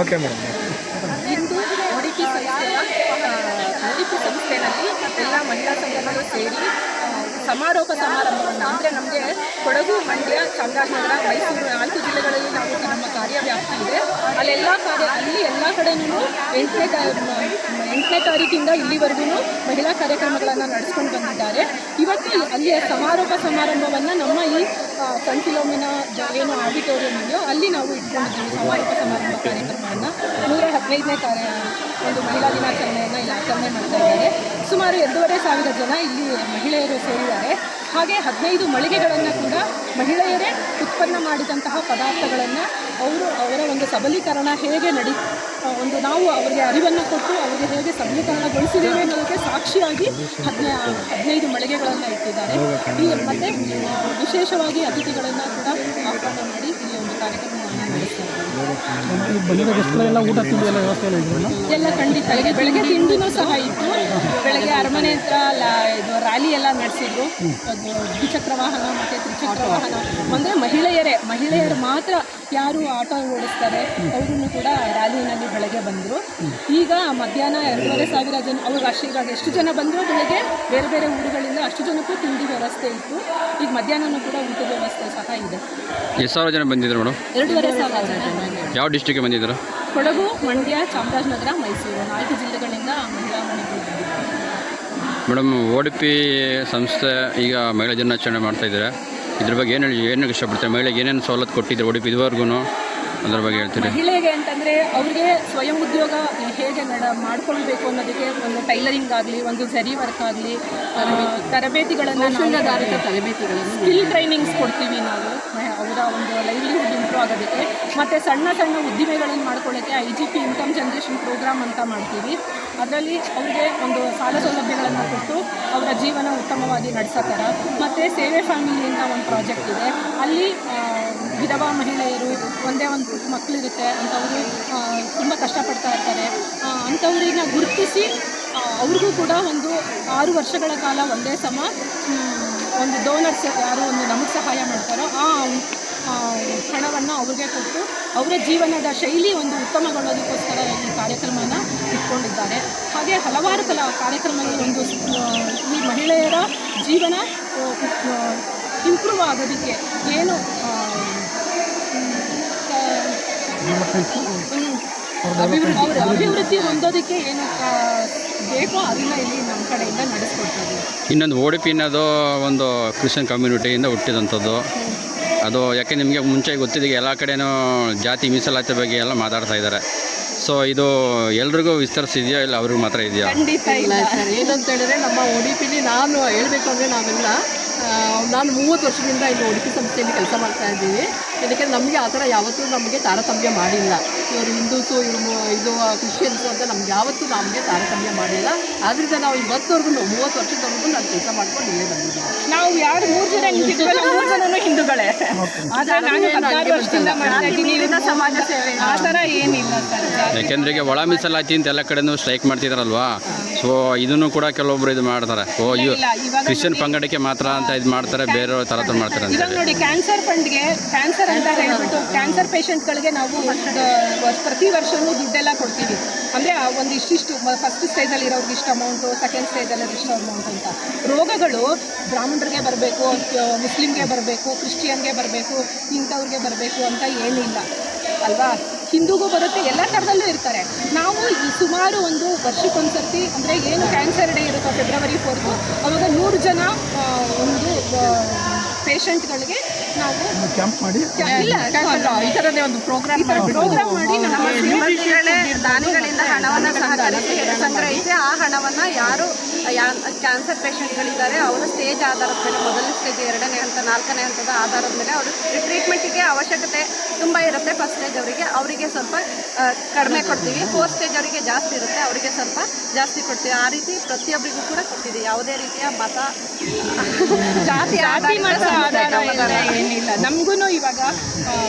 Okay madam. ಇಂದು ODP ಸಂಸ್ಥೆಯಲ್ಲಿ ಎಲ್ಲ ಮಹಿಳಾ ಸಂಘಗಳು ಸೇರಿ ಸಮಾರೋಪ ಸಮಾರಂಭವನ್ನು ಅಂದರೆ ನಮಗೆ ಕೊಡಗು, ಮಂಡ್ಯ, ಚಾಮರಾಜನಗರ, ಮೈಸೂರು 4 ಜಿಲ್ಲೆಗಳಲ್ಲಿ ನಾವು ನಮ್ಮ ಕಾರ್ಯವ್ಯಾಪ್ತಿ ಇದೆ. ಅಲ್ಲಿ ಎಲ್ಲ ಕಡೆಯೂ 8ನೇ ತಾರೀಕಿಂದ ಇಲ್ಲಿವರೆಗೂ ಮಹಿಳಾ ಕಾರ್ಯಕ್ರಮಗಳನ್ನು ನಡೆಸ್ಕೊಂಡು ಬಂದಿದ್ದಾರೆ. ಇವತ್ತು ಅಲ್ಲಿಯ ಸಮಾರೋಪ ಸಮಾರಂಭವನ್ನು ನಮ್ಮ ಈ ಸನ್ ಫಿಲೋಮಿನಾ ಏನು ಆಡಿಟೋರಿಯಂ ಇದೆಯೋ ಅಲ್ಲಿ ನಾವು ಇಟ್ಕೊಂಡಿದ್ದೀವಿ. ಸಮಾರೋಪ ಸಮಾರಂಭ ಕಾರ್ಯಕ್ರಮವನ್ನು 115ನೇ ಒಂದು ಮಹಿಳಾ ದಿನಾಚರಣೆಯನ್ನು ಇಲ್ಲಿ ಆಚರಣೆ ಮಾಡ್ತಾ ಇದ್ದಾರೆ. ಸುಮಾರು 2,500 ಜನ ಇಲ್ಲಿ ಮಹಿಳೆಯರು ಸೇರಿದ್ದಾರೆ. ಹಾಗೆ 15 ಮಳಿಗೆಗಳನ್ನು ಕೂಡ ಮಹಿಳೆಯರೇ ಉತ್ಪನ್ನ ಮಾಡಿದಂತಹ ಪದಾರ್ಥಗಳನ್ನು ಅವರ ಒಂದು ಸಬಲೀಕರಣ ಹೇಗೆ ನಾವು ಅವರಿಗೆ ಅರಿವನ್ನು ಕೊಟ್ಟು ಅವರಿಗೆ ಹೇಗೆ ಸಬಲೀಕರಣಗೊಳಿಸಿದ್ದೇವೆ ಅನ್ನೋದಕ್ಕೆ ಸಾಕ್ಷಿಯಾಗಿ 15 ಮಳಿಗೆಗಳನ್ನು ಇಟ್ಟಿದ್ದಾರೆ. ಮತ್ತು ವಿಶೇಷವಾಗಿ ಅತಿಥಿಗಳನ್ನು ಕೂಡ ಆಹ್ವಾನ ಮಾಡಿ ಇಲ್ಲಿ ಒಂದು ಕಾರ್ಯಕ್ರಮವನ್ನು ನಡೆಸ್ತಾರೆ. ಎಲ್ಲ ಖಂಡಿತ ಬೆಳಗ್ಗೆ ತಿಂಡಿನೂ ಸಹ ಇತ್ತು. ಬೆಳಗ್ಗೆ ಅರಮನೆ ಹತ್ರ ಇದು ರ್ಯಾಲಿ ಎಲ್ಲ ನಡೆಸಿದ್ರು. ದ್ವಿಚಕ್ರ ವಾಹನ ಮತ್ತು ತ್ರಿಚಕ್ರ ವಾಹನ ಅಂದರೆ ಮಹಿಳೆಯರು ಮಾತ್ರ ಯಾರು ಆಟೋ ಓಡಿಸ್ತಾರೆ ಅವರನ್ನು ಕೂಡ ರ್ಯಾಲಿನಲ್ಲಿ ಬೆಳಗ್ಗೆ ಬಂದರು. ಈಗ ಮಧ್ಯಾಹ್ನ 2,500 ಜನ ಇವಾಗ ಎಷ್ಟು ಜನ ಬಂದರೂ ಬೆಳಗ್ಗೆ ಬೇರೆ ಬೇರೆ ಊರುಗಳಿಂದ ಅಷ್ಟು ಜನಕ್ಕೂ ತಿಂಡಿ ವ್ಯವಸ್ಥೆ ಇತ್ತು. ಈಗ ಮಧ್ಯಾಹ್ನವೂ ಕೂಡ ಊಟದ ವ್ಯವಸ್ಥೆ ಸಹ ಇದೆ. ಎಷ್ಟು ಸಾವಿರ ಜನ ಬಂದಿದ್ರು ಮೇಡಮ್? 2,500 ಜನ. ಯಾವ ಡಿಸ್ಟ್ರಿಕ್ಗೆ ಬಂದಿದ್ರು? ಕೊಡಗು, ಮಂಡ್ಯ, ಚಾಮರಾಜನಗರ, ಮೈಸೂರು 4 ಜಿಲ್ಲೆಗಳಿಂದ ಮಹಿಳಾ ಮನೆಗಳು ಬಂದಿದ್ದಾರೆ. ಮೇಡಮ್, ODP ಸಂಸ್ಥೆ ಈಗ ಮಹಿಳಾ ದಿನಾಚರಣೆ ಮಾಡ್ತಾಯಿದ್ದಾರೆ. ಇದ್ರ ಬಗ್ಗೆ ಏನು ಇಷ್ಟಪಡ್ತಾರೆ? ಮಹಿಳೆಗೆ ಏನೇನು ಸವಲತ್ತು ಕೊಟ್ಟಿದ್ದಾರೆ ODP ಇದುವರೆಗೂ ಅದ್ರ ಬಗ್ಗೆ ಹೇಳ್ತೀರಿ? ಮಹಿಳೆಗೆ ಅಂತಂದರೆ ಅವ್ರಿಗೆ ಸ್ವಯಂ ಉದ್ಯೋಗ ಹೇಗೆ ಮಾಡ್ಕೊಳ್ಬೇಕು ಅನ್ನೋದಕ್ಕೆ ಒಂದು ಟೈಲರಿಂಗ್ ಆಗಲಿ, ಒಂದು ಝರಿ ವರ್ಕ್ ಆಗಲಿ, ತರಬೇತಿಗಳನ್ನು ಸ್ಕಿಲ್ ಟ್ರೈನಿಂಗ್ಸ್ ಕೊಡ್ತೀವಿ ನಾವು ಅವರ ಒಂದು ಲೈವ್ಲಿಹುಡ್ ಇಂಪ್ರೂವ್ ಆಗೋದಕ್ಕೆ. ಮತ್ತು ಸಣ್ಣ ಉದ್ದಿಮೆಗಳನ್ನು ಮಾಡ್ಕೊಳ್ಳೋಕ್ಕೆ IGP ಇನ್ಕಮ್ ಜನರೇಷನ್ ಪ್ರೋಗ್ರಾಮ್ ಅಂತ ಮಾಡ್ತೀವಿ. ಅದರಲ್ಲಿ ಅವರಿಗೆ ಒಂದು ಸಾಲ ಸೌಲಭ್ಯಗಳನ್ನು ಕೊಟ್ಟು ಅವರ ಜೀವನ ಉತ್ತಮವಾಗಿ ನಡೆಸೋ ಥರ. ಮತ್ತು ಸೇವೆ ಫ್ಯಾಮಿಲಿಯಿಂದ ಒಂದು ಪ್ರಾಜೆಕ್ಟ್ ಇದೆ. ಅಲ್ಲಿ ವಿಧವಾ ಮಹಿಳೆಯರು, ಒಂದೇ ಒಂದು ಮಕ್ಕಳಿರುತ್ತೆ ಅಂಥವರು ತುಂಬ ಕಷ್ಟಪಡ್ತಾ ಇರ್ತಾರೆ. ಅಂಥವ್ರನ್ನ ಗುರುತಿಸಿ ಅವ್ರಿಗೂ ಕೂಡ ಒಂದು 6 ವರ್ಷಗಳ ಕಾಲ ಒಂದೇ ಸಮ ಒಂದು ಡೋನರ್ಸ್ ಯಾರು ಒಂದು ನಮಗೆ ಸಹಾಯ ಮಾಡ್ತಾರೋ ಆ ಹಣವನ್ನು ಅವ್ರಿಗೆ ಕೊಟ್ಟು ಅವರ ಜೀವನದ ಶೈಲಿ ಒಂದು ಉತ್ತಮಗೊಳ್ಳೋದಕ್ಕೋಸ್ಕರ ಈ ಕಾರ್ಯಕ್ರಮನ ಇಟ್ಕೊಂಡಿದ್ದಾರೆ. ಹಾಗೆ ಹಲವಾರು ಕಾರ್ಯಕ್ರಮಗಳು ಒಂದು ಈ ಮಹಿಳೆಯರ ಜೀವನ ಇಂಪ್ರೂವ್ ಆಗೋದಕ್ಕೆ ಏನು ಅಭಿವೃದ್ಧಿ ಹೊಂದೋದಕ್ಕೆ ಏನು ಬೇಕೋ ಅದನ್ನ ಇಲ್ಲಿ ನಮ್ಮ ಕಡೆಯಿಂದ ನಡೆಸ್ಕೊಡ್ತೀವಿ. ಇನ್ನೊಂದು ODP ಅನ್ನೋದು ಒಂದು ಕ್ರಿಶ್ಚಿಯನ್ ಕಮ್ಯುನಿಟಿಯಿಂದ ಹುಟ್ಟಿದಂಥದ್ದು. ಅದು ಯಾಕೆ ನಿಮಗೆ ಮುಂಚೆ ಗೊತ್ತಿದ್ದೀಗ ಎಲ್ಲ ಕಡೆಯೂ ಜಾತಿ ಮೀಸಲಾತಿ ಬಗ್ಗೆ ಎಲ್ಲ ಮಾತಾಡ್ತಾ ಇದ್ದಾರೆ. ಸೊ ಇದು ಎಲ್ರಿಗೂ ವಿಸ್ತರಿಸಿದೆಯಾ ಇಲ್ಲ ಅವ್ರಿಗೆ ಮಾತ್ರ ಇದೆಯಾ? ಖಂಡಿತ ಇಲ್ಲ ಸರ್. ಏನಂತ ಹೇಳಿದ್ರೆ ನಮ್ಮ ODPಲಿ ನಾನು ಹೇಳಬೇಕು ಅಂದರೆ ನಾನು 30 ವರ್ಷದಿಂದ ಇಲ್ಲಿ ODP ಸಂಸ್ಥೆಯಲ್ಲಿ ಕೆಲಸ ಮಾಡ್ತಾ ಇದ್ದೀವಿ. ಇದಕ್ಕೆ ನಮಗೆ ಆ ಥರ ಯಾವತ್ತೂ ನಮಗೆ ತಾರತಮ್ಯ ಮಾಡಿಲ್ಲ. ಇವರು ಹಿಂದೂಸು ಇದು ಕ್ರಿಶ್ಚಿಯನ್ಸು ಅಂತ ನಮ್ಗೆ ತಾರತಮ್ಯ ಮಾಡಿಲ್ಲ. ಆದ್ದರಿಂದ ನಾವು ಇವತ್ತವರೆಗೂ 30 ವರ್ಷದವರೆಗೂ ನಾನು ಕೆಲಸ ಮಾಡ್ಕೊಂಡು ಇಲ್ಲೇ ಬಂದಿದ್ದೀನಿ. ನಾವು ಯಾರು 3 ಜನ ಹಿಂದೂಗಳು ಹಿಂದೂಗಳೇ. ಆದರೆ ನಾನು 14 ವರ್ಷದಿಂದ ಮಾಡ್ತಾ ಇದ್ದೀನಿ ಸಮಾಜ ಸೇವೆ. ಆ ಥರ ಏನಿಲ್ಲ ಸರ್. ಯಾಕೆಂದ್ರೆ ಈಗ ಒಳ ಮೀಸಲಾತಿ ಅಂತ ಎಲ್ಲ ಕಡೆನೂ ಸ್ಟ್ರೈಕ್ ಮಾಡ್ತಿದಾರಲ್ವಾ. ಸೊ ಇದನ್ನು ಕೂಡ ಕೆಲವೊಬ್ರು ಇದು ಮಾಡ್ತಾರೆ. ಕ್ರಿಶ್ಚಿಯನ್ ಪಂಗಡಕ್ಕೆ ಮಾತ್ರ ಅಂತ ಇದು ಮಾಡ್ತಾರೆ, ಬೇರೆಯವ್ರ ತಾರತಮ್ಯ ಮಾಡ್ತಾರೆ ಅಂತ. ಇವಾಗ ನೋಡಿ, ಕ್ಯಾನ್ಸರ್ ಫಂಡ್ಗೆ ಕ್ಯಾನ್ಸರ್ ಅಂತ ಹೇಳ್ಬಿಟ್ಟು ಕ್ಯಾನ್ಸರ್ ಪೇಷಂಟ್ಗಳಿಗೆ ನಾವು ಪ್ರತಿ ವರ್ಷವೂ ದುಡ್ಡೆಲ್ಲ ಕೊಡ್ತೀವಿ. ಅಂದರೆ ಒಂದು ಇಷ್ಟಿಷ್ಟು ಫಸ್ಟ್ ಸ್ಟೇಜಲ್ಲಿ ಇರೋರ್ಗೆ ಇಷ್ಟು ಅಮೌಂಟು, ಸೆಕೆಂಡ್ ಸ್ಟೇಜಲ್ಲಿ ಇಷ್ಟು ಅಮೌಂಟ್ ಅಂತ. ರೋಗಗಳು ಬ್ರಾಹ್ಮಣರಿಗೆ ಬರಬೇಕು, ಮುಸ್ಲಿಮ್ಗೆ ಬರಬೇಕು, ಕ್ರಿಶ್ಚಿಯನ್ಗೆ ಬರಬೇಕು, ಇಂಥವ್ರಿಗೆ ಬರಬೇಕು ಅಂತ ಏನಿಲ್ಲ ಅಲ್ವಾ. ಹಿಂದೂಗೂ ಬರುತ್ತೆ, ಎಲ್ಲ ಥರದಲ್ಲೂ ಇರ್ತಾರೆ. ನಾವು ಈ ಸುಮಾರು ಒಂದು ವರ್ಷಕ್ಕೊಂದ್ಸರ್ತಿ ಅಂದರೆ ಏನು ಕ್ಯಾನ್ಸರ್ ಡೇ ಇರುತ್ತೋ February 4th, ಅವಾಗ 100 ಜನ ಒಂದು ಪೇಷಂಟ್ಗಳಿಗೆ ನಾವು ಕ್ಯಾಂಪ್ ಮಾಡಿ ಈ ಥರದೇ ಒಂದು ಪ್ರೋಗ್ರಾಮ್ ಮಾಡಿ ನಮ್ಮ ಶ್ರೀಮಂತಗಳೇ ದಾನಿಗಳಿಂದ ಹಣವನ್ನು ಸಂಗ್ರಹಿಸಿ ಆ ಹಣವನ್ನು ಯಾರು ಕ್ಯಾನ್ಸರ್ ಪೇಷಂಟ್ಗಳಿದ್ದಾರೆ ಅವರ ಸ್ಟೇಜ್ ಆಧಾರದ ಮೇಲೆ, ಮೊದಲನೇ ಸ್ಟೇಜ್, 2ನೇ ಹಂತ, 4ನೇ ಹಂತದ ಆಧಾರದ ಮೇಲೆ ಅವರು ಟ್ರೀಟ್ಮೆಂಟಿಗೆ ಅವಶ್ಯಕತೆ ತುಂಬ ಇರುತ್ತೆ. ಫಸ್ಟ್ ಸ್ಟೇಜ್ ಅವರಿಗೆ ಸ್ವಲ್ಪ ಕಡಿಮೆ ಕೊಡ್ತೀವಿ. 4th ಸ್ಟೇಜ್ ಅವರಿಗೆ ಜಾಸ್ತಿ ಇರುತ್ತೆ, ಅವರಿಗೆ ಸ್ವಲ್ಪ ಜಾಸ್ತಿ ಕೊಡ್ತೀವಿ. ಆ ರೀತಿ ಪ್ರತಿಯೊಬ್ಬರಿಗೂ ಕೂಡ ಕೊಡ್ತೀವಿ. ಯಾವುದೇ ರೀತಿಯ ಮತ ಜಾತಿ ಏನಿಲ್ಲ. ನಮಗೂ ಇವಾಗ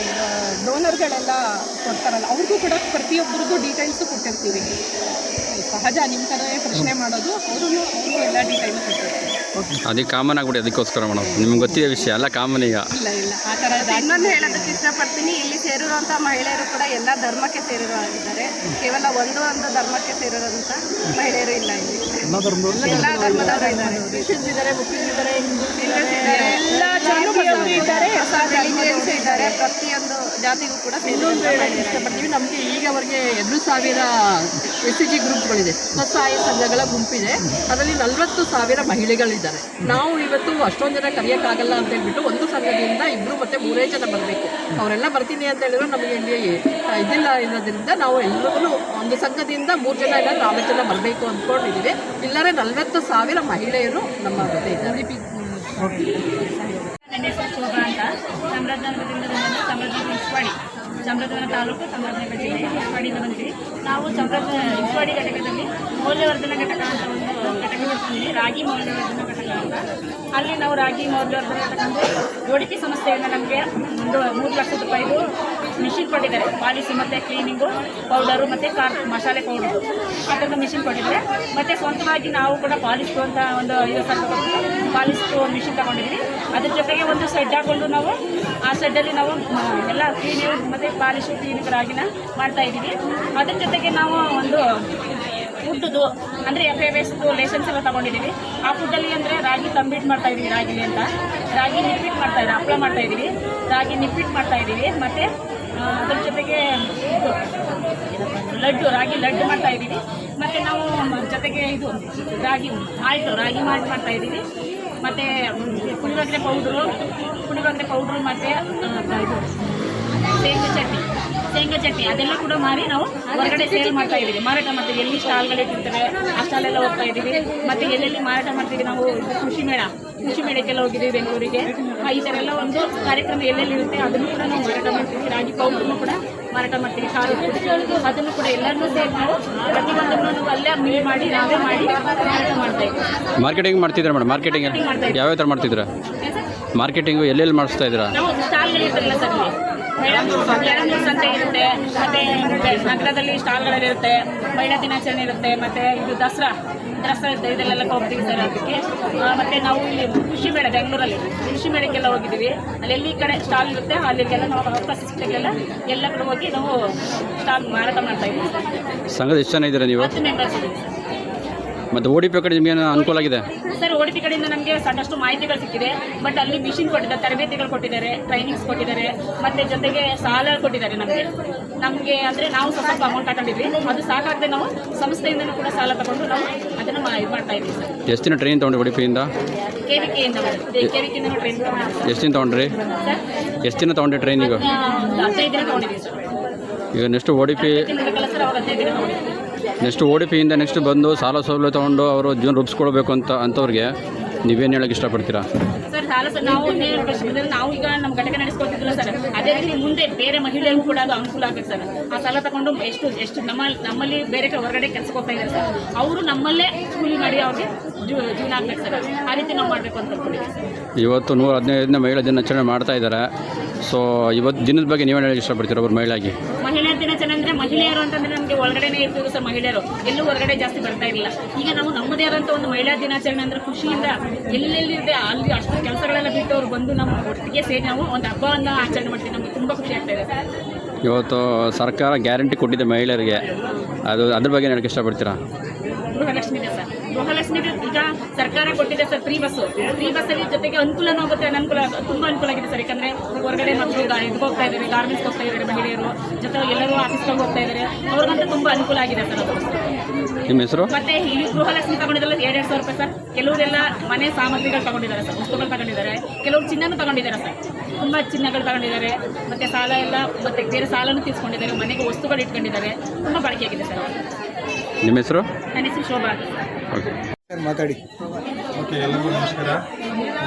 ಡೋನರ್ಗಳೆಲ್ಲ ಕೊಡ್ತಾರಲ್ಲ, ಅವ್ರಿಗೂ ಕೂಡ ಪ್ರತಿಯೊಬ್ಬರದ್ದು ಡೀಟೇಲ್ಸು ಕೊಟ್ಟಿರ್ತೀವಿ. ಸಹಜ ನಿಮ್ಮ ಥರ ಪ್ರಶ್ನೆ ಮಾಡೋದು, ಅವರು ಎಲ್ಲ ಡೀಟೇಲ್ಸ್ ಕೊಟ್ಟಿರ್ತೀವಿ. ಅದಕ್ಕೆ ಕಾಮನ್ ಆಗ್ಬಿಡಿ, ಅದಕ್ಕೋಸ್ಕರ ಮೇಡಮ್ ನಿಮ್ಗೆ ಗೊತ್ತಿದೆ ವಿಷಯ ಎಲ್ಲ ಕಾಮನ್ ಈಗ. ಇಲ್ಲ ಇಲ್ಲ ಆ ಥರ ಇನ್ನೊಂದು ಹೇಳೋದಕ್ಕೆ ಇಷ್ಟಪಡ್ತೀನಿ, ಇಲ್ಲಿ ಸೇರಿರುವಂಥ ಮಹಿಳೆಯರು ಕೂಡ ಎಲ್ಲ ಧರ್ಮಕ್ಕೆ ಸೇರಿರುವಾಗಿದ್ದಾರೆ. ಕೇವಲ ಒಂದು ಧರ್ಮಕ್ಕೆ ಸೇರಿರುವಂಥ ಮಹಿಳೆಯರು ಇಲ್ಲ ಇಲ್ಲಿ. ಎಲ್ಲ ಧರ್ಮದವರು ಇದ್ದಾರೆ. ಕ್ರಿಶ್ಚಿಯನ್ಸ್ ಇದ್ದಾರೆ, ಮುಸ್ಲಿಮ್ಸ್ ಇದ್ದಾರೆ, ಹಿಂದೂಸ್ ಇದ್ದಾರೆ, ಎಲ್ಲ ಜಾತಿಯವರು ಇದ್ದಾರೆ. ಹೊಸ ರಿಲಿಜಿಯನ್ಸ್ ಇದ್ದಾರೆ. ಪ್ರತಿಯೊಂದು ಜಾತಿಗೂ ಕೂಡ ಇನ್ನೊಂದು ಹೇಳಕ್ಕೆ ಇಷ್ಟಪಡ್ತೀವಿ, ನಮಗೆ ಈಗವರೆಗೆ 2,000 SCG ಗ್ರೂಪ್ಗಳಿದೆ, ಸ್ವಸಹಾಯ ಸಂಘಗಳ ಗುಂಪಿದೆ. ಅದರಲ್ಲಿ 40,000 ಮಹಿಳೆಗಳಿದ್ದಾರೆ. ನಾವು ಇವತ್ತು ಅಷ್ಟೊಂದು ಜನ ಕರೆಯೋಕ್ಕಾಗಲ್ಲ ಅಂತ ಹೇಳ್ಬಿಟ್ಟು ಒಂದು ಸಂಘದಿಂದ 2 ಮತ್ತು 3 ಜನ ಬರಬೇಕು. ಅವರೆಲ್ಲ ಬರ್ತೀನಿ ಅಂತ ಹೇಳಿದ್ರು ನಮಗೆ ಇಲ್ಲಿ ಇದಿಲ್ಲ ಇರೋದ್ರಿಂದ ನಾವು ಎಲ್ಲರಿಗೂ ಒಂದು ಸಂಘದಿಂದ 3 ಜನ ಇಲ್ಲ 4 ಜನ ಬರಬೇಕು ಅಂದ್ಕೊಂಡಿದ್ದೀವಿ. ಇಲ್ಲರೆ 40,000 ಮಹಿಳೆಯರು ನಮ್ಮ ಜೊತೆ ಇದ್ದಾರೆ. ನನ್ನ ಹೆಸರು ಶೋಭಾ ಅಂತ. ಚಾಮರಾಜನಗರದಿಂದ ಬಂದು ಚಾಮರಾಜನಗರ ಇಸ್ವಾಡಿ, ಚಾಮರಾಜನಗರ ತಾಲೂಕು, ಚಾಮರಾಜನಗರ ಜಿಲ್ಲೆ ಇಸ್ವಾಡಿಯಿಂದ ಬಂದ್ವಿ. ನಾವು ಇಸ್ವಾಡಿ ಘಟಕದಲ್ಲಿ ಮೌಲ್ಯವರ್ಧನ ಘಟಕ ಅಂತ ಒಂದು ಘಟಕ ಮಾಡ್ಕೊಂಡಿದ್ದೀವಿ, ರಾಗಿ ಮೌಲ್ಯವರ್ಧನ ಘಟಕ ಅಂತ. ಅಲ್ಲಿ ನಾವು ರಾಗಿ ಮೌಲ್ಯವರ್ಧನ ಘಟಕ ಅಂದರೆ ಒಡಿಪಿ ಸಂಸ್ಥೆಯಿಂದ ನಮಗೆ ಒಂದು 3 ಲಕ್ಷದ ರೂಪಾಯಿದು ಮಿಷಿನ್ ಕೊಟ್ಟಿದ್ದಾರೆ. ಪಾಲಿಸಿ ಮತ್ತು ಕ್ಲೀನಿಂಗು ಪೌಡರು ಮತ್ತು ಮಸಾಲೆ ಪೌಡರು ಅದನ್ನು ಮಿಷಿನ್ ಕೊಟ್ಟಿದ್ದಾರೆ. ಮತ್ತು ಸ್ವಂತವಾಗಿ ನಾವು ಕೂಡ ಪಾಲಿಸ್ಟು ಅಂತ ಒಂದು 50,000 ಪಾಲಿಸ್ಟು ಮಿಷಿನ್ ತಗೊಂಡಿದ್ದೀವಿ. ಅದ್ರ ಜೊತೆಗೆ ಒಂದು ಸೆಡ್ ಹಾಕ್ಕೊಂಡು ನಾವು ಆ ಸೆಡ್ಡಲ್ಲಿ ನಾವು ಎಲ್ಲ ಕ್ಲೀನಿಂಗ್ ಮತ್ತು ಪಾಲಿಶು ಕ್ಲೀನಿಂಗ್ ರಾಗಿನ ಮಾಡ್ತಾಯಿದ್ದೀವಿ. ಅದ್ರ ಜೊತೆಗೆ ನಾವು ಒಂದು ಫುಡ್ದು ಅಂದರೆ FAS ಲೈಸೆನ್ಸ್ ಎಲ್ಲ ತೊಗೊಂಡಿದ್ದೀವಿ. ಆ ಫುಡ್ಡಲ್ಲಿ ಅಂದರೆ ರಾಗಿ ತಂಬಿಟ್ಟು ಮಾಡ್ತಾಯಿದ್ದೀವಿ, ರಾಗಿಲಿ ಅಂತ ರಾಗಿ ನಿಪ್ಪಿಟ್ಟು ಮಾಡ್ತಾಯಿದ್ದೀವಿ, ಹಪ್ಪಳ ಮಾಡ್ತಾಯಿದ್ದೀವಿ, ರಾಗಿ ನಿಪ್ಪಿಟ್ಟು ಮಾಡ್ತಾಯಿದ್ದೀವಿ. ಮತ್ತು ಅದ್ರ ಜೊತೆಗೆ ರಾಗಿ ಲಡ್ಡು ಮಾಡ್ತಾಯಿದ್ದೀವಿ. ಮತ್ತು ನಾವು ಜೊತೆಗೆ ಇದು ರಾಗಿ ಮಾಲ್ಟ್ ಮಾಡ್ತಾಯಿದ್ದೀವಿ. ಮತ್ತು ಪುಳಿಯೋಗರೆ ಪೌಡ್ರು ಮತ್ತು ಇದು ಶೇಂಗಾ ಚಟ್ನಿ ಅದೆಲ್ಲ ಕೂಡ ಮಾರಿ ನಾವು ಹೊರಗಡೆ ಸೇಲ್ ಮಾಡ್ತಾ ಇದ್ದೀವಿ, ಮಾರಾಟ ಮಾಡ್ತೀವಿ. ಎಲ್ಲಿ ಸ್ಟಾಲ್ಗಳಿಟ್ಟಿರ್ತಾರೆ ಆ ಸ್ಟಾಲೆಲ್ಲ ಹೋಗ್ತಾ ಇದ್ದೀವಿ. ಮತ್ತು ಎಲ್ಲೆಲ್ಲಿ ಮಾರಾಟ ಮಾಡ್ತೀವಿ ನಾವು ಕೃಷಿ ಮೇಳಕ್ಕೆಲ್ಲ ಹೋಗಿದ್ದೀವಿ ಬೆಂಗಳೂರಿಗೆ. ಈ ಥರ ಎಲ್ಲ ಒಂದು ಕಾರ್ಯಕ್ರಮ ಎಲ್ಲೆಲ್ಲಿ ಇರುತ್ತೆ ಅದನ್ನು ಕೂಡ ನಾವು ಮಾರಾಟ ಮಾಡ್ತೀವಿ. ರಾಗಿ ಪೌಡ್ರನ್ನು ಕೂಡ ಮಾರಾಟ ಮಾಡ್ತೀವಿ, ಖಾರದ ಪುಡಿ ಅದನ್ನು ಕೂಡ ಎಲ್ಲರನ್ನೂ ಸೇರಿ ನಾವು ಪ್ರತಿಯೊಂದನ್ನು ನಾವು ಅಲ್ಲೇ ಮಿಲ್ ಮಾಡಿ ನಾವೇ ಮಾಡಿ ಮಾರಾಟ ಮಾಡ್ತಾ ಇದ್ದೀವಿ. ಮಾರ್ಕೆಟಿಂಗ್ ಮಾಡ್ತಿದ್ದೀರಾ ಮೇಡಮ್? ಮಾರ್ಕೆಟಿಂಗ್ ಯಾವ್ಯಾವ ಥರ ಮಾಡ್ತಿದ್ದೀರಾ? ಮಾರ್ಕೆಟಿಂಗು ಎಲ್ಲೆಲ್ಲಿ ಮಾಡಿಸ್ತಾ ಇದ್ದೀರಾ? ನಾವು ಸ್ಟಾಲ್ಗಳಿರ್ತಾರಲ್ಲ ಸರ್, ಬೆಳಂದೂರು ಸಂತೆ ಇರುತ್ತೆ, ಮತ್ತು ನಗರದಲ್ಲಿ ಸ್ಟಾಲ್ಗಳಿರುತ್ತೆ, ಮಹಿಳಾ ದಿನಾಚರಣೆ ಇರುತ್ತೆ, ಮತ್ತು ಇದು ದಸರಾ ಇರುತ್ತೆ, ಇದೆಲ್ಲ ಹೋಗ್ತೀವಿ ಸರ್ ಅದಕ್ಕೆ. ಮತ್ತು ನಾವು ಇಲ್ಲಿ ಕೃಷಿ ಮೇಳ ಬೆಂಗಳೂರಲ್ಲಿ ಕೃಷಿ ಮೇಳಕ್ಕೆಲ್ಲ ಹೋಗಿದ್ದೀವಿ. ಅಲ್ಲಿ ಎಲ್ಲಿ ಕಡೆ ಸ್ಟಾಲ್ ಇರುತ್ತೆ ಅಲ್ಲಿಗೆಲ್ಲ ನಾವು ಅವಕಾಶ ಸಿಕ್ಕಿಗೆಲ್ಲ ಎಲ್ಲ ಕಡೆ ಹೋಗಿ ನಾವು ಸ್ಟಾಲ್ ಮಾರಾಟ ಮಾಡ್ತಾ ಇದ್ದೀವಿ. ಸಂಘದ ಎಷ್ಟು ಜನ ಇದ್ದೀರಾ ನೀವು? 10 ಮೆಂಬರ್ಸ್ ಇದ್ದೀವಿ ಸರ್. ಮತ್ತು ODP ಕಡೆ ನಿಮಗೇನು ಅನುಕೂಲ ಆಗಿದೆ ಸರ್? ODP ಕಡೆಯಿಂದ ನಮಗೆ ಸಾಕಷ್ಟು ಮಾಹಿತಿಗಳು ಸಿಕ್ಕಿದೆ. ಬಟ್ ಅಲ್ಲಿ ಮಿಷಿನ್ ಕೊಟ್ಟಿದ್ದಾರೆ, ತರಬೇತಿಗಳು ಕೊಟ್ಟಿದ್ದಾರೆ, ಟ್ರೈನಿಂಗ್ಸ್ ಕೊಟ್ಟಿದ್ದಾರೆ, ಮತ್ತು ಜೊತೆಗೆ ಸಾಲ ಕೊಟ್ಟಿದ್ದಾರೆ ನಮಗೆ ಅಂದರೆ ನಾವು ಸ್ವಲ್ಪ ಅಮೌಂಟ್ ಹಾಕೊಂಡಿದ್ವಿ, ಅದು ಸಾಕಾಗದೆ ನಾವು ಸಂಸ್ಥೆಯಿಂದಲೂ ಕೂಡ ಸಾಲ ತಗೊಂಡು ನಾವು ಅದನ್ನು ಇದು ಮಾಡ್ತಾ ಇದ್ದೀವಿ ಸರ್. ಎಷ್ಟು ದಿನ ಟ್ರೈನ್ ತೊಗೊಂಡ್ರಿ ODPಯಿಂದ? KVKಯಿಂದ ಟ್ರೈನ್ ತೊಗೊಂಡಿದ್ದೀವಿ. ಎಷ್ಟು ದಿನ ತೊಗೊಂಡ್ರಿ ಸರ್? ಎಷ್ಟು ದಿನ ತೊಗೊಂಡ್ರಿ ಟ್ರೈನಿಂಗು? 15 ದಿನ ತೊಗೊಂಡಿದ್ದೀವಿ ಸರ್. ಈಗ ನೆಕ್ಸ್ಟ್ ODP ಸರ್ ಅವಾಗ 15 ದಿನ ತೊಗೊಂಡಿದ್ದೀವಿ. ನೆಕ್ಸ್ಟ್ ODPಯಿಂದ ನೆಕ್ಸ್ಟ್ ಬಂದು ಸಾಲ ಸೌಲಭ್ಯ ತೊಗೊಂಡು ಅವರು ಜೀವನ ರೂಪಿಸ್ಕೊಳ್ಬೇಕು ಅಂಥವ್ರಿಗೆ ನೀವೇನು ಹೇಳೋಕ್ಕೆ ಇಷ್ಟಪಡ್ತೀರಾ? ಸರ್ ನಾವು ಈಗ ನಮ್ಮ ಘಟಕ ನಡೆಸ್ಕೊಳ್ತಿದ್ರು ಸರ್, ಅದೇ ರೀತಿ ಮುಂದೆ ಬೇರೆ ಮಹಿಳೆಯರಿಗೂ ಕೂಡ ಅದು ಅನುಕೂಲ ಆಗುತ್ತೆ ಸರ್. ಆ ಸಾಲ ತಗೊಂಡು ಎಷ್ಟು ನಮ್ಮಲ್ಲಿ ಬೇರೆ ಹೊರಗಡೆ ಕೆಲಸಕ್ಕೆ ಹೋಗ್ತಾ ಇದ್ದಾರೆ ಸರ್, ಅವರು ನಮ್ಮಲ್ಲೇ ಕೂಲಿ ಮಾಡಿ ಅವ್ರಿಗೆ ಜೀವನ ಆಗ್ಬೇಕು ಸರ್. ಆ ರೀತಿ ನಾವು ಮಾಡಬೇಕು ಅಂತ ಅಂದ್ಕೊಂಡಿದ್ದೀವಿ ಸರ್. ಇವತ್ತು 115ನೇ ಮಹಿಳಾ ದಿನಾಚರಣೆ ಮಾಡ್ತಾ ಇದ್ದಾರೆ. ಸೊ ಇವತ್ತು ದಿನದ ಬಗ್ಗೆ ನೀವೇನು ಹೇಳಕ್ಕೆ ಇಷ್ಟಪಡ್ತೀರಾ ಒಬ್ಬರು ಮಹಿಳೆಯಾಗಿ? ಮಹಿಳಾ ದಿನಾಚರಣೆ ಅಂದರೆ ಮಹಿಳೆಯರು ಅಂತಂದರೆ ನಮಗೆ ಒಳಗಡೆನೇ ಇರ್ತೀವಿ ಸರ್. ಮಹಿಳೆಯರು ಎಲ್ಲೂ ಹೊರಗಡೆ ಜಾಸ್ತಿ ಬರ್ತಾ ಇರಲಿಲ್ಲ. ಈಗ ನಾವು ನಮ್ಮದೇ ಆದಂಥ ಒಂದು ಮಹಿಳಾ ದಿನಾಚರಣೆ ಅಂದರೆ ಖುಷಿಯಿಂದ ಎಲ್ಲೆಲ್ಲಿದೆ ಅಲ್ಲಿ ಅಷ್ಟು ಕೆಲಸಗಳೆಲ್ಲ ಬಿಟ್ಟು ಅವ್ರು ಬಂದು ನಮ್ಮ ಒಟ್ಟಿಗೆ ಸೇರಿ ನಾವು ಒಂದು ಹಬ್ಬವನ್ನು ಆಚರಣೆ ಮಾಡ್ತೀವಿ. ನಮಗೆ ತುಂಬ ಖುಷಿ ಆಗ್ತಾ ಇದೆ ಸರ್. ಇವತ್ತು ಸರ್ಕಾರ ಗ್ಯಾರಂಟಿ ಕೊಟ್ಟಿದೆ ಮಹಿಳೆಯರಿಗೆ, ಅದ್ರ ಬಗ್ಗೆ ಹೇಳಕ್ಕೆ ಇಷ್ಟಪಡ್ತೀರಾ? ಗೃಹಲಕ್ಷ್ಮಿ ಇದೆ ಸರ್. ಗೃಹಲಕ್ಷ್ಮಿ ಈಗ ಸರ್ಕಾರ ಕೊಟ್ಟಿದೆ ಸರ್ ಫ್ರೀ ಬಸ್ಸಲ್ಲಿ ಜೊತೆಗೆ ಅನುಕೂಲನೂ ಆಗುತ್ತೆ, ಅನನುಕೂಲ ತುಂಬ ಅನುಕೂಲ ಆಗಿದೆ ಸರ್. ಯಾಕಂದರೆ ಹೊರಗಡೆ ಮಕ್ಕಳು ಇದಕ್ಕೆ ಹೋಗ್ತಾ ಇದ್ದಾರೆ, ಗಾರ್ಮೆಂಟ್ಸ್ ಹೋಗ್ತಾ ಇದ್ದಾರೆ ಮಹಿಳೆಯರು, ಜೊತೆ ಎಲ್ಲರೂ ಆಫೀಸ್ಗೆ ಹೋಗ್ತಾ ಇದ್ದಾರೆ, ಅವ್ರಿಗಂತೂ ತುಂಬ ಅನುಕೂಲ ಆಗಿದೆ ಸರ್ ಅದು. ನಿಮ್ಮ ಹೆಸರು? ಮತ್ತೆ ಈ ಗೃಹಲಕ್ಷ್ಮಿ ತಗೊಂಡಿದ್ದಲ್ಲ 2,000 ರೂಪಾಯಿ ಸರ್. ಕೆಲವರೆಲ್ಲ ಮನೆ ಸಾಮಗ್ರಿಗಳು ತಗೊಂಡಿದ್ದಾರೆ ಸರ್, ವಸ್ತುಗಳು ತಗೊಂಡಿದ್ದಾರೆ, ಕೆಲವರು ಚಿನ್ನನೂ ತಗೊಂಡಿದ್ದಾರೆ ಸರ್, ತುಂಬ ಚಿನ್ನಗಳು ತಗೊಂಡಿದ್ದಾರೆ. ಮತ್ತು ಸಾಲ ಎಲ್ಲ ಮತ್ತೆ ಬೇರೆ ಸಾಲನೂ ತೀರ್ಸ್ಕೊಂಡಿದ್ದಾರೆ, ಮನೆಗೆ ವಸ್ತುಗಳು ಇಟ್ಕೊಂಡಿದ್ದಾರೆ, ತುಂಬ ಬಳಕೆ ಆಗಿದೆ ಸರ್. ನಿಮ್ಮ ಹೆಸರು? ನನ್ನ ಹೆಸರು ಶೋಭಾ. ಓಕೆ ಮಾತಾಡಿ. ಓಕೆ, ಎಲ್ಲರಿಗೂ ನಮಸ್ಕಾರ.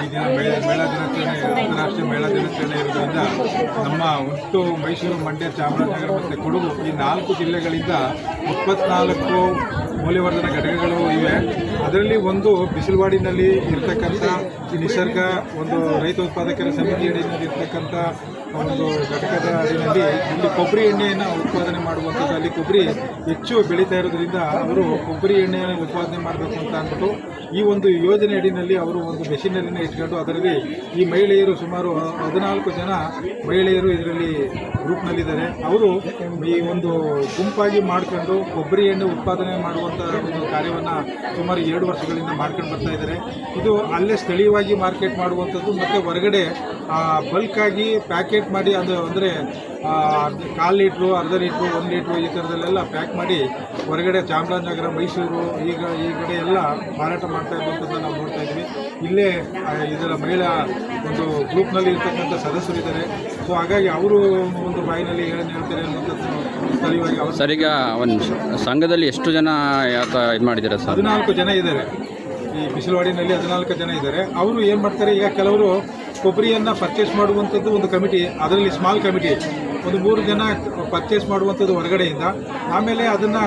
ಈ ದಿನ ಮಹಿಳಾ ದಿನಾಚರಣೆ ಅಂತಾರಾಷ್ಟ್ರೀಯ ಮಹಿಳಾ ದಿನಾಚರಣೆ ಇರೋದ್ರಿಂದ ನಮ್ಮ ಒಟ್ಟು ಮೈಸೂರು, ಮಂಡ್ಯ, ಚಾಮರಾಜನಗರ ಮತ್ತು ಕೊಡಗು ಈ 4 ಜಿಲ್ಲೆಗಳಿಂದ 24 ಮೌಲ್ಯವರ್ಧನ ಘಟಕಗಳು ಇವೆ. ಅದರಲ್ಲಿ ಒಂದು ಬಿಸಿಲವಾಡಿನಲ್ಲಿ ಇರ್ತಕ್ಕಂಥ ಈ ನಿಸರ್ಗ ಒಂದು ರೈತ ಉತ್ಪಾದಕರ ಸಮಿತಿ ಅಡಿಯಲ್ಲಿ ಇರ್ತಕ್ಕಂಥ ಒಂದು ಘಟಕದ ಅಡಿಯಲ್ಲಿ ಇಲ್ಲಿ ಕೊಬ್ಬರಿ ಎಣ್ಣೆಯನ್ನು ಉತ್ಪಾದನೆ ಮಾಡುವಂಥದ್ದು. ಅಲ್ಲಿ ಕೊಬ್ಬರಿ ಹೆಚ್ಚು ಬೆಳೀತಾ ಇರೋದ್ರಿಂದ ಅವರು ಕೊಬ್ಬರಿ ಎಣ್ಣೆಯನ್ನು ಉತ್ಪಾದನೆ ಮಾಡಬೇಕು ಅಂತ ಅಂದ್ಬಿಟ್ಟು ಈ ಒಂದು ಯೋಜನೆ ಅಡಿಯಲ್ಲಿ ಅವರು ಒಂದು ಮೆಷಿನರಿನ ಇಟ್ಕೊಂಡು ಅದರಲ್ಲಿ ಈ ಮಹಿಳೆಯರು ಸುಮಾರು 14 ಜನ ಮಹಿಳೆಯರು ಇದರಲ್ಲಿ ಗ್ರೂಪ್ನಲ್ಲಿದ್ದಾರೆ. ಅವರು ಈ ಒಂದು ಗುಂಪಾಗಿ ಮಾಡ್ಕೊಂಡು ಕೊಬ್ಬರಿ ಎಣ್ಣೆ ಉತ್ಪಾದನೆ ಮಾಡುವಂಥ ಒಂದು ಕಾರ್ಯವನ್ನು ಸುಮಾರು 2 ವರ್ಷಗಳಿಂದ ಮಾಡ್ಕೊಂಡು ಬರ್ತಾ ಇದ್ದಾರೆ. ಇದು ಅಲ್ಲೇ ಸ್ಥಳೀಯವಾಗಿ ಮಾರ್ಕೆಟ್ ಮಾಡುವಂಥದ್ದು ಮತ್ತು ಹೊರಗಡೆ ಬಲ್ಕಾಗಿ ಪ್ಯಾಕೆಟ್ ಮಾಡಿ ಅದು ಅಂದರೆ 1/4 ಲೀಟ್ರು, ಅರ್ಧ ಲೀಟ್ರು, 1 ಲೀಟ್ರು ಈ ಥರದಲ್ಲೆಲ್ಲ ಪ್ಯಾಕ್ ಮಾಡಿ ಹೊರಗಡೆ ಚಾಮರಾಜನಗರ, ಮೈಸೂರು ಈ ಕಡೆ ಎಲ್ಲ ಮಾರಾಟ ಮಾಡ್ತಾ ಇರುವಂಥದ್ದನ್ನು ನಾವು ನೋಡ್ತಾ ಇದ್ವಿ. ಇಲ್ಲೇ ಇದರ ಮಹಿಳಾ ಒಂದು ಗ್ರೂಪ್ನಲ್ಲಿ ಇರ್ತಕ್ಕಂಥ ಸದಸ್ಯರಿದ್ದಾರೆ. ಸೊ ಹಾಗಾಗಿ ಅವರು ಒಂದು ಬಾಯಿನಲ್ಲಿ ಏನು ಹೇಳ್ತಾರೆ ಅನ್ನೋಂಥದ್ದು ಸ್ಥಳೀಯವಾಗಿ ಅವರು ಸರ್, ಈಗ ಒಂದು ಸಂಘದಲ್ಲಿ ಎಷ್ಟು ಜನ ಇದು ಮಾಡಿದ್ದಾರೆ ಸರ್? 14 ಜನ ಇದ್ದಾರೆ. ಈ ಬಿಸಿಲವಾಡಿನಲ್ಲಿ 14 ಜನ ಇದ್ದಾರೆ. ಅವರು ಏನು ಮಾಡ್ತಾರೆ, ಈಗ ಕೆಲವರು ಕೊಬ್ಬರಿಯನ್ನು ಪರ್ಚೇಸ್ ಮಾಡುವಂಥದ್ದು ಒಂದು ಕಮಿಟಿ, ಅದರಲ್ಲಿ ಸ್ಮಾಲ್ ಕಮಿಟಿ ಒಂದು 3 ಜನ ಪರ್ಚೇಸ್ ಮಾಡುವಂಥದ್ದು ಹೊರಗಡೆಯಿಂದ. ಆಮೇಲೆ ಅದನ್ನು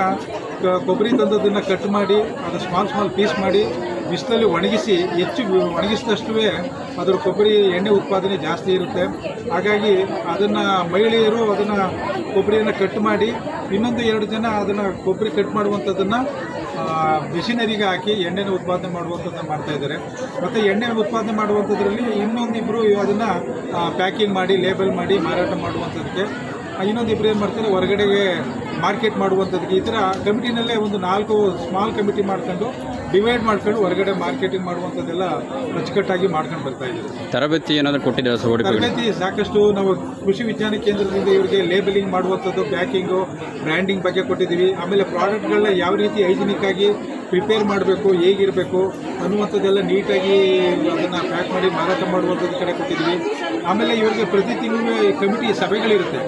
ಕೊಬ್ಬರಿ ತಂದದ್ದನ್ನು ಕಟ್ ಮಾಡಿ ಅದು ಸ್ಮಾಲ್ ಪೀಸ್ ಮಾಡಿ ಬಿಸಿಲಲ್ಲಿ ಒಣಗಿಸಿ, ಹೆಚ್ಚು ಒಣಗಿಸಿದಷ್ಟೂ ಅದರ ಕೊಬ್ಬರಿ ಎಣ್ಣೆ ಉತ್ಪಾದನೆ ಜಾಸ್ತಿ ಇರುತ್ತೆ. ಹಾಗಾಗಿ ಅದನ್ನು ಮಹಿಳೆಯರು ಅದನ್ನು ಕೊಬ್ಬರಿಯನ್ನು ಕಟ್ ಮಾಡಿ ಇನ್ನೊಂದು 2 ಜನ ಅದನ್ನು ಕೊಬ್ಬರಿ ಕಟ್ ಮಾಡುವಂಥದ್ದನ್ನು ಮೆಷಿನರಿಗೆ ಹಾಕಿ ಎಣ್ಣೆನ ಉತ್ಪಾದನೆ ಮಾಡುವಂಥದ್ದನ್ನು ಮಾಡ್ತಾಯಿದ್ದಾರೆ. ಮತ್ತು ಎಣ್ಣೆ ಉತ್ಪಾದನೆ ಮಾಡುವಂಥದ್ರಲ್ಲಿ ಇನ್ನೊಂದಿಬ್ಬರು ಅದನ್ನು ಪ್ಯಾಕಿಂಗ್ ಮಾಡಿ ಲೇಬಲ್ ಮಾಡಿ ಮಾರಾಟ ಮಾಡುವಂಥದ್ದಕ್ಕೆ, ಇನ್ನೊಂದಿಬ್ಬರು ಏನು ಮಾಡ್ತಾರೆ ಹೊರಗಡೆಗೆ ಮಾರ್ಕೆಟ್ ಮಾಡುವಂಥದ್ದಕ್ಕೆ. ಈ ಥರ ಕಮಿಟಿನಲ್ಲೇ ಒಂದು 4 ಸ್ಮಾಲ್ ಕಮಿಟಿ ಮಾಡ್ಕೊಂಡು ಡಿವೈಡ್ ಮಾಡ್ಕೊಂಡು ಹೊರಗಡೆ ಮಾರ್ಕೆಟಿಂಗ್ ಮಾಡುವಂಥದ್ದೆಲ್ಲ ಅಚ್ಚುಕಟ್ಟಾಗಿ ಮಾಡ್ಕೊಂಡು ಬರ್ತಾ ಇದ್ದಾರೆ. ತರಬೇತಿ ಏನಾದರೂ ಕೊಟ್ಟಿದ್ದಾರೆ ಸರ್? ತರಬೇತಿ ಸಾಕಷ್ಟು ನಾವು ಕೃಷಿ ವಿಜ್ಞಾನ ಕೇಂದ್ರದಿಂದ ಇವರಿಗೆ ಲೇಬಲಿಂಗ್ ಮಾಡುವಂಥದ್ದು, ಪ್ಯಾಕಿಂಗು, ಬ್ರ್ಯಾಂಡಿಂಗ್ ಬಗ್ಗೆ ಕೊಟ್ಟಿದ್ದೀವಿ. ಆಮೇಲೆ ಪ್ರಾಡಕ್ಟ್ಗಳನ್ನ ಯಾವ ರೀತಿ ಹೈಜಿನಿಕ್ ಆಗಿ ಪ್ರಿಪೇರ್ ಮಾಡಬೇಕು, ಹೇಗಿರಬೇಕು ಅನ್ನುವಂಥದ್ದೆಲ್ಲ ನೀಟಾಗಿ ಅದನ್ನು ಪ್ಯಾಕ್ ಮಾಡಿ ಮಾರಾಟ ಮಾಡುವಂಥದ್ದು ಕಡೆ ಕೊಟ್ಟಿದ್ದೀವಿ. ಆಮೇಲೆ ಇವರಿಗೆ ಪ್ರತಿ ತಿಂಗಳು ಕಮಿಟಿ ಸಭೆಗಳಿರುತ್ತೆ.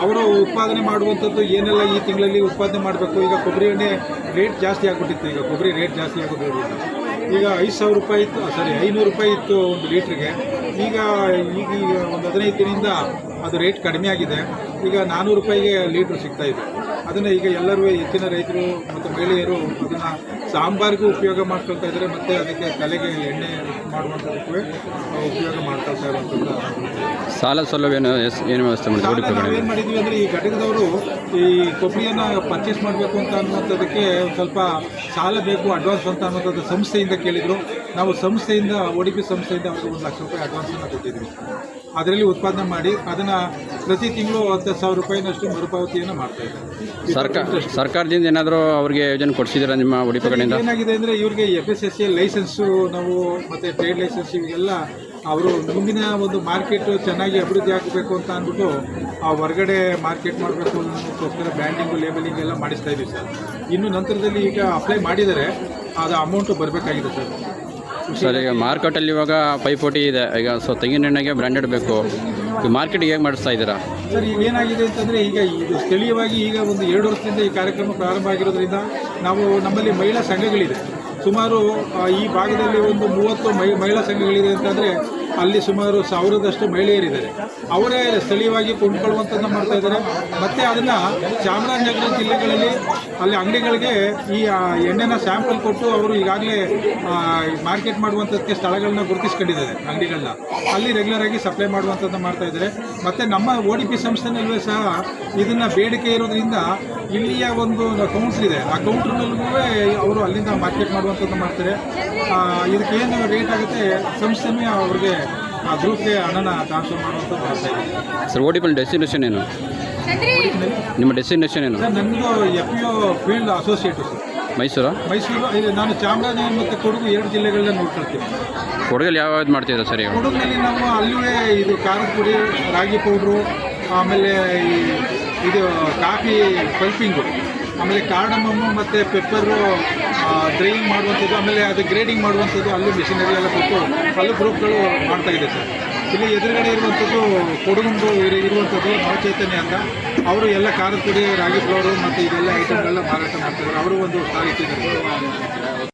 ಅವರು ಉತ್ಪಾದನೆ ಮಾಡುವಂಥದ್ದು ಏನೆಲ್ಲ ಈ ತಿಂಗಳಲ್ಲಿ ಉತ್ಪಾದನೆ ಮಾಡಬೇಕು. ಈಗ ಕೊಬ್ಬರಿ ಎಣ್ಣೆ ರೇಟ್ ಜಾಸ್ತಿ ಆಗಿಬಿಟ್ಟಿತ್ತು. ಈಗ ಕೊಬ್ಬರಿ ರೇಟ್ ಜಾಸ್ತಿ ಆಗೋದ್ರಿಂದ ಈಗ 5,000 ರೂಪಾಯಿ ಇತ್ತು, 500 ರೂಪಾಯಿ ಇತ್ತು ಒಂದು ಲೀಟ್ರಿಗೆ. ಈಗ ಒಂದು 15 ದಿನದಿಂದ ಅದು ರೇಟ್ ಕಡಿಮೆ ಆಗಿದೆ. ಈಗ 400 ರೂಪಾಯಿಗೆ ಲೀಟ್ರ್ ಸಿಗ್ತಾಯಿದೆ. ಅದನ್ನು ಈಗ ಎಲ್ಲರೂ ಹೆಚ್ಚಿನ ರೈತರು ಮತ್ತು ಮಹಿಳೆಯರು ಅದನ್ನು ಸಾಂಬಾರಿಗೂ ಉಪಯೋಗ ಮಾಡ್ಕೊಳ್ತಾ ಇದ್ದಾರೆ ಮತ್ತು ಅದಕ್ಕೆ ತಲೆಗೆ ಎಣ್ಣೆ ಮಾಡುವಂಥದ್ದಕ್ಕೂ ಉಪಯೋಗ ಮಾಡ್ಕೊಳ್ತಾ ಇರುವಂಥದ್ದು. ಸಾಲ ಸೌಲಭ್ಯ ಏನು ವ್ಯವಸ್ಥೆ ನಾವೇನು ಮಾಡಿದ್ವಿ ಅಂದರೆ ಈ ಘಟಕದವರು ಈ ಕೊಬ್ಬರಿಯನ್ನು ಪರ್ಚೇಸ್ ಮಾಡಬೇಕು ಅಂತ ಅನ್ನುವಂಥದ್ದಕ್ಕೆ ಸ್ವಲ್ಪ ಸಾಲ ಬೇಕು, ಅಡ್ವಾನ್ಸ್ ಅಂತ ಅನ್ನೋಂಥದ್ದು ಸಂಸ್ಥೆಯಿಂದ ಕೇಳಿದರು. ನಾವು ಸಂಸ್ಥೆಯಿಂದ ODP ಸಂಸ್ಥೆಯಿಂದ ಅವ್ರಿಗೆ 1 ಲಕ್ಷ ರೂಪಾಯಿ ಅಡ್ವಾನ್ಸನ್ನು ಕೊಟ್ಟಿದ್ವಿ. ಅದರಲ್ಲಿ ಉತ್ಪಾದನೆ ಮಾಡಿ ಅದನ್ನು ಪ್ರತಿ ತಿಂಗಳು 10,000 ರೂಪಾಯಿನಷ್ಟು ಮರುಪಾವತಿಯನ್ನು ಮಾಡ್ತಾಯಿದ್ದಾರೆ. ಸರ್ಕಾರದಿಂದ ಏನಾದರೂ ಅವರಿಗೆ ಯೋಜನೆ ಕೊಡಿಸಿದ್ದೀರಾ ನಿಮ್ಮ ODP ಕಡೆಯಿಂದ? ಏನಾಗಿದೆ ಅಂದರೆ ಇವರಿಗೆ FSSAI ಲೈಸೆನ್ಸು ನಾವು ಮತ್ತು ಟ್ರೇಡ್ ಲೈಸೆನ್ಸ್ ಇವೆಲ್ಲ ಅವರು ಮುಂದಿನ ಒಂದು ಮಾರ್ಕೆಟು ಚೆನ್ನಾಗಿ ಅಭಿವೃದ್ಧಿ ಆಗಬೇಕು ಅಂತ ಅಂದ್ಬಿಟ್ಟು ಹೊರಗಡೆ ಮಾರ್ಕೆಟ್ ಮಾಡಬೇಕು ಅನ್ನೋದಕ್ಕೋಸ್ಕರ ಬ್ರ್ಯಾಂಡಿಂಗು, ಲೇಬಲಿಂಗ್ ಎಲ್ಲ ಮಾಡಿಸ್ತಾ ಇದ್ದೀವಿ ಸರ್. ಇನ್ನು ನಂತರದಲ್ಲಿ ಈಗ ಅಪ್ಲೈ ಮಾಡಿದರೆ ಅದು ಅಮೌಂಟು ಬರಬೇಕಾಗಿದೆ ಸರ್. ಸರ್, ಈಗ ಮಾರ್ಕೆಟಲ್ಲಿ ಇವಾಗ ಪೈಪೋಟಿ ಇದೆ. ಈಗ ತೆಂಗಿನೆಣ್ಣೆಗೆ ಬ್ರ್ಯಾಂಡೆಡ್ ಬೇಕು. ಈ ಮಾರ್ಕೆಟಿಗೆ ಹೇಗೆ ಮಾಡಿಸ್ತಾ ಇದ್ದೀರಾ ಸರ್? ಈಗ ಏನಾಗಿದೆ ಅಂತಂದರೆ ಈಗ ಇದು ಸ್ಥಳೀಯವಾಗಿ ಈಗ ಒಂದು 2 ವರ್ಷದಿಂದ ಈ ಕಾರ್ಯಕ್ರಮ ಪ್ರಾರಂಭ ಆಗಿರೋದ್ರಿಂದ ನಮ್ಮಲ್ಲಿ ಮಹಿಳಾ ಸಂಘಗಳಿದೆ ಸುಮಾರು. ಈ ಭಾಗದಲ್ಲಿ ಒಂದು 30 ಮಹಿಳಾ ಸಂಘಗಳಿದೆ ಅಂತಂದರೆ ಅಲ್ಲಿ ಸುಮಾರು 1000ದಷ್ಟು ಮಹಿಳೆಯರಿದ್ದಾರೆ. ಅವರೇ ಸ್ಥಳೀಯವಾಗಿ ಕೊಂಡ್ಕೊಳ್ಳುವಂಥದ್ದನ್ನು ಮಾಡ್ತಾ ಇದ್ದಾರೆ. ಮತ್ತು ಅದನ್ನು ಚಾಮರಾಜನಗರ ಜಿಲ್ಲೆಗಳಲ್ಲಿ ಅಲ್ಲಿ ಅಂಗಡಿಗಳಿಗೆ ಈ ಎಣ್ಣೆನ ಸ್ಯಾಂಪಲ್ ಕೊಟ್ಟು ಅವರು ಈಗಾಗಲೇ ಮಾರ್ಕೆಟ್ ಮಾಡುವಂಥದ್ದಕ್ಕೆ ಸ್ಥಳಗಳನ್ನ ಗುರುತಿಸ್ಕೊಂಡಿದ್ದಾರೆ. ಅಂಗಡಿಗಳನ್ನ ಅಲ್ಲಿ ರೆಗ್ಯುಲರಾಗಿ ಸಪ್ಲೈ ಮಾಡುವಂಥದ್ದನ್ನು ಮಾಡ್ತಾ ಇದ್ದಾರೆ. ಮತ್ತು ನಮ್ಮ ODP ಸಂಸ್ಥೆನಲ್ಲೂ ಸಹ ಇದನ್ನು ಬೇಡಿಕೆ ಇರೋದ್ರಿಂದ ಇಲ್ಲಿಯ ಒಂದು ಕೌಂಟ್ರ್ ಇದೆ. ಆ ಕೌಂಟ್ರ್ನಲ್ಲೂ ಅವರು ಅಲ್ಲಿಂದ ಮಾರ್ಕೆಟ್ ಮಾಡುವಂಥದ್ದು ಮಾಡ್ತಾರೆ. ಇದಕ್ಕೇನು ರೇಟ್ ಆಗುತ್ತೆ ಸಂಸ್ಥೆನೇ ಅವ್ರಿಗೆ ಆ ಗ್ರೂಪ್ಗೆ ಹಣನ ಟ್ರಾನ್ಸ್ಫರ್ ಮಾಡುವಂಥದ್ದು ಮಾಡ್ತಾ ಇದೆ ಸರ್. ODP ಡೆಸ್ಟಿನೇಷನ್ ಏನು? ನಿಮ್ಮ ಡೆಸ್ಟಿನೇಷನ್ ಏನು? ಸರ್, ನಮ್ಮದು FPO field associate sir. Mysuru. ಇಲ್ಲಿ ನಾನು ಚಾಮರಾಜನಗರ ಮತ್ತು ಕೊಡಗು 2 ಜಿಲ್ಲೆಗಳನ್ನ ನೋಡ್ಕೊಳ್ತೀನಿ. ಕೊಡಗಲ್ಲಿ ಯಾವ್ದು ಮಾಡ್ತಿದ್ದೀರಾ ಸರ್? ಕೊಡಗಿನಲ್ಲಿ ನಾವು ಅಲ್ಲೂ ಇದು ಖಾರದ ಪುಡಿ, ರಾಗಿ ಪೌಡ್ರು, ಆಮೇಲೆ ಇದು ಕಾಫಿ ಪಲ್ಪಿಂಗು, ಆಮೇಲೆ ಕಾರ್ಡಮಮ್ಮು ಮತ್ತು ಪೆಪ್ಪರು ಡ್ರೈಯಿಂಗ್ ಮಾಡುವಂಥದ್ದು, ಆಮೇಲೆ ಅದು ಗ್ರೇಡಿಂಗ್ ಮಾಡುವಂಥದ್ದು ಅಲ್ಲೂ ಮಿಷಿನರಿ ಎಲ್ಲ ಕೊಟ್ಟು ಅಲ್ಲೂ ಗ್ರೂಪ್ಗಳು ಮಾಡ್ತಾಯಿದೆ ಸರ್. ಇಲ್ಲಿ ಎದುರುಗಡೆ ಇರುವಂಥದ್ದು ಕೊಡಗುಂದು ಇರುವಂಥದ್ದು ನವಚೈತನ್ಯ ಅಂತ. ಅವರು ಎಲ್ಲ ಖಾರದ ಪುಡಿ, ರಾಗಿ ಫ್ಲೋರು ಮತ್ತು ಇದೆಲ್ಲ ಐಟಮ್ಗಳೆಲ್ಲ ಮಾರಾಟ ಮಾಡ್ತಿದ್ದಾರೆ. ಅವರು ಒಂದು ಸ್ಟಾಲ್ ಇಟ್ಟಿದ್ದಾರೆ.